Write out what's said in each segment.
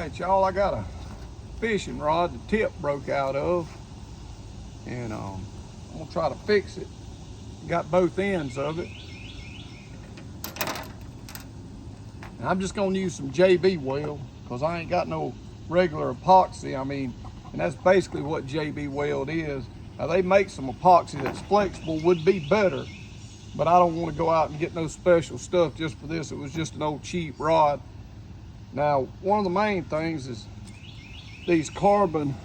right, y'all, I got a fishing rod the tip broke out of, and I'm gonna try to fix it. Got both ends of it. And I'm just gonna use some JB weld because I ain't got no regular epoxy. I mean, and that's basically what JB weld is. Now they make some epoxy that's flexible, would be better, but I don't want to go out and get no special stuff just for this. It was just an old cheap rod. Now, one of the main things is these carbon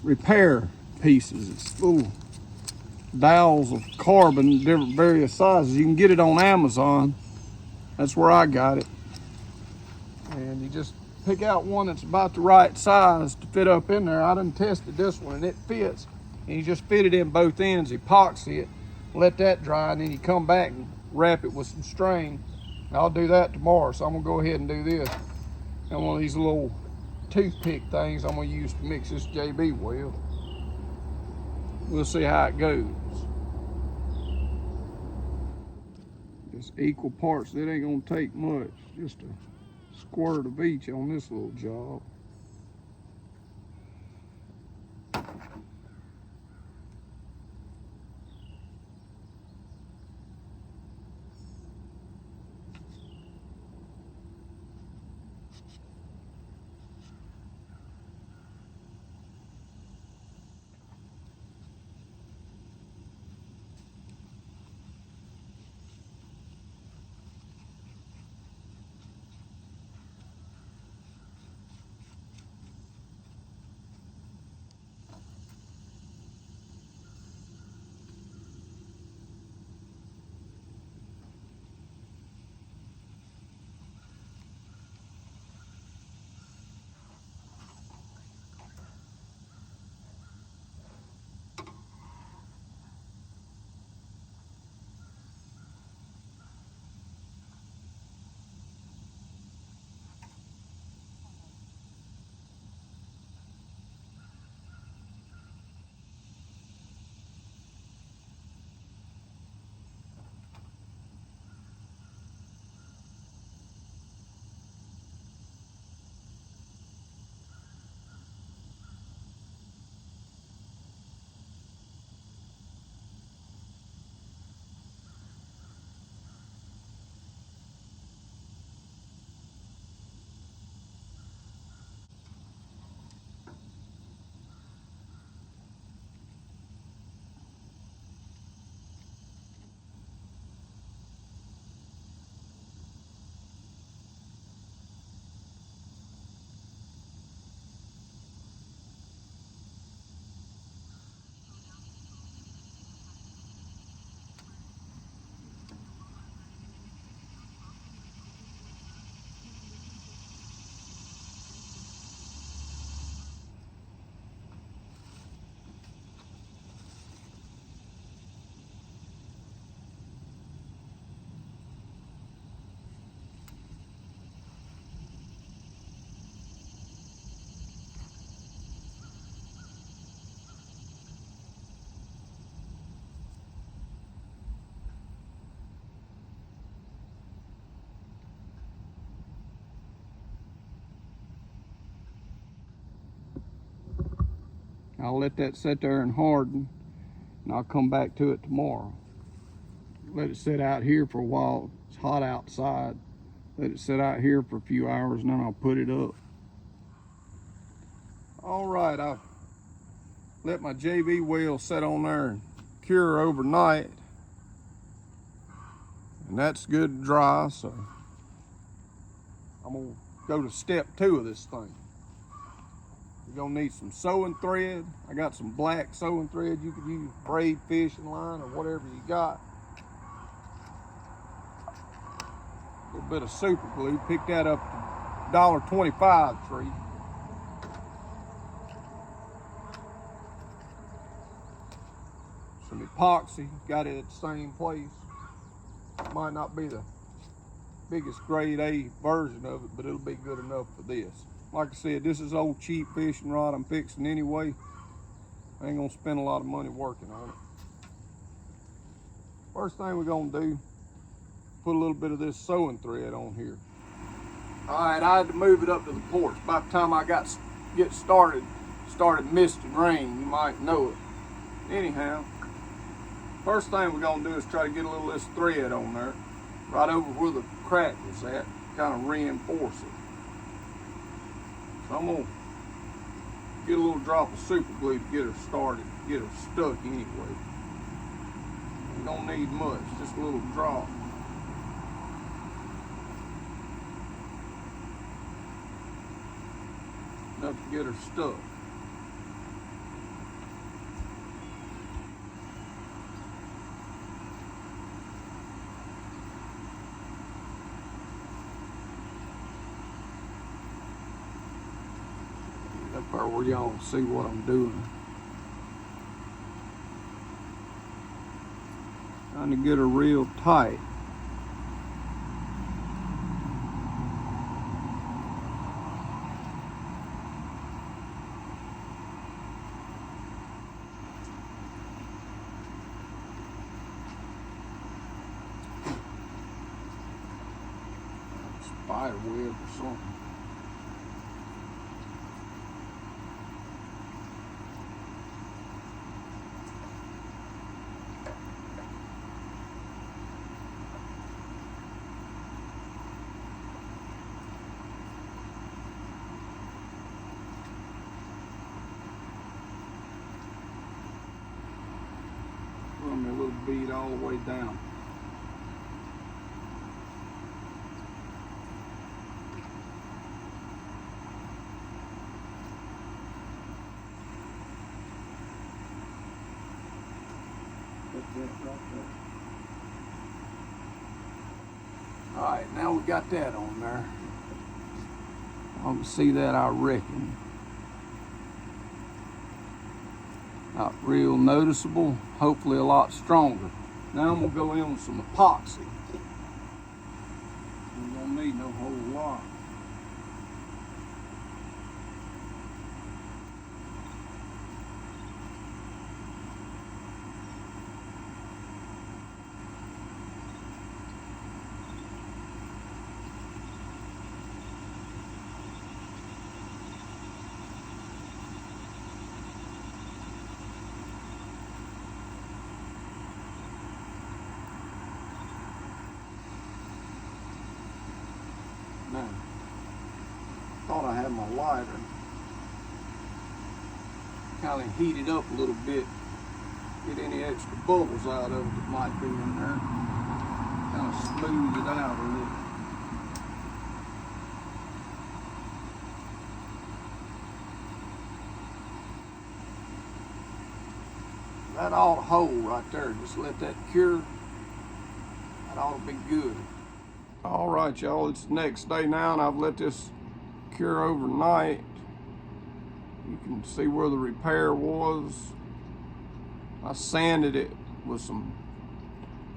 repair pieces. It's little dowels of carbon, different various sizes. You can get it on Amazon. That's where I got it. And you just pick out one that's about the right size to fit up in there. I done tested this one and it fits. And you just fit it in both ends, epoxy it, let that dry, and then you come back and wrap it with some string. I'll do that tomorrow, so I'm gonna go ahead and do this. And one of these little toothpick things I'm gonna use to mix this JB weld. We'll see how it goes. Just equal parts. That ain't gonna take much. Just a squirt of each on this little job. I'll let that sit there and harden, and I'll come back to it tomorrow. Let it sit out here for a while. It's hot outside. Let it sit out here for a few hours, and then I'll put it up. All right, I've let my JB weld sit on there and cure overnight, and that's good to dry. So I'm gonna go to step 2 of this thing. You're gonna need some sewing thread. I got some black sewing thread. You could use braid fishing line or whatever you got. A little bit of super glue. Pick that up at $1.25 tree. Some epoxy. Got it at the same place. Might not be the biggest grade A version of it, but it'll be good enough for this. Like I said, this is old cheap fishing rod I'm fixing anyway. I ain't gonna spend a lot of money working on it. First thing we're gonna do, put a little bit of this sewing thread on here. All right, I had to move it up to the porch. By the time I get started misting rain, you might know it. Anyhow, first thing we're gonna do is try to get a little of this thread on there, right over where the crack was at, kind of reinforce it. So I'm gonna get a little drop of super glue to get her started, get her stuck anyway. You don't need much, just a little drop. Enough to get her stuck. That part where y'all see what I'm doing. Trying to get her real tight. Spider web or something. Run me a little bead all the way down. All right, now we got that on there. I can see that, I reckon. Not real noticeable, hopefully a lot stronger. Now I'm gonna go in with some epoxy. We don't need no whole lot. Now, thought I had my lighter. Kind of heat it up a little bit. Get any extra bubbles out of it that might be in there. Kind of smooth it out a little. That ought to hold right there. Just let that cure. That ought to be good. All right, y'all, it's the next day now, and I've let this cure overnight. You can see where the repair was. I sanded it with some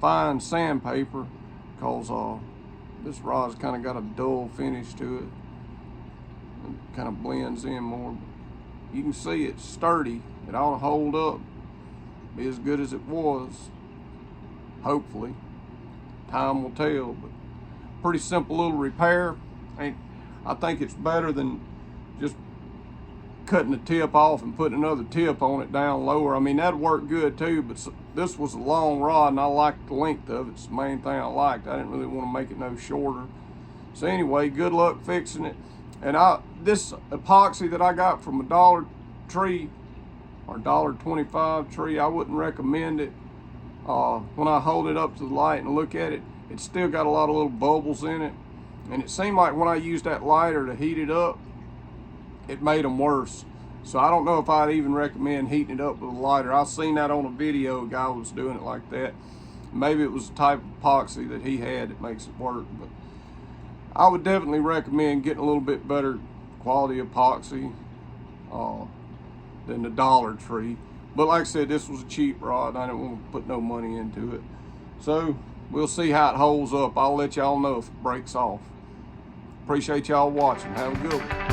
fine sandpaper because this rod's kind of got a dull finish to it. It kind of blends in more. You can see it's sturdy. It ought to hold up, be as good as it was, hopefully. Time will tell, but pretty simple little repair. I think it's better than just cutting the tip off and putting another tip on it down lower. I mean, that'd work good too, but this was a long rod and I liked the length of it. It's the main thing I liked. I didn't really want to make it no shorter. So anyway, good luck fixing it. And this epoxy that I got from a Dollar Tree or $1.25 tree, I wouldn't recommend it. When I hold it up to the light and look at it, it's still got a lot of little bubbles in it. And it seemed like when I used that lighter to heat it up, it made them worse. So I don't know if I'd even recommend heating it up with a lighter. I've seen that on a video, a guy was doing it like that. Maybe it was the type of epoxy that he had that makes it work, but I would definitely recommend getting a little bit better quality epoxy than the Dollar Tree. But like I said, this was a cheap rod. I didn't want to put no money into it. So we'll see how it holds up. I'll let y'all know if it breaks off. Appreciate y'all watching. Have a good one.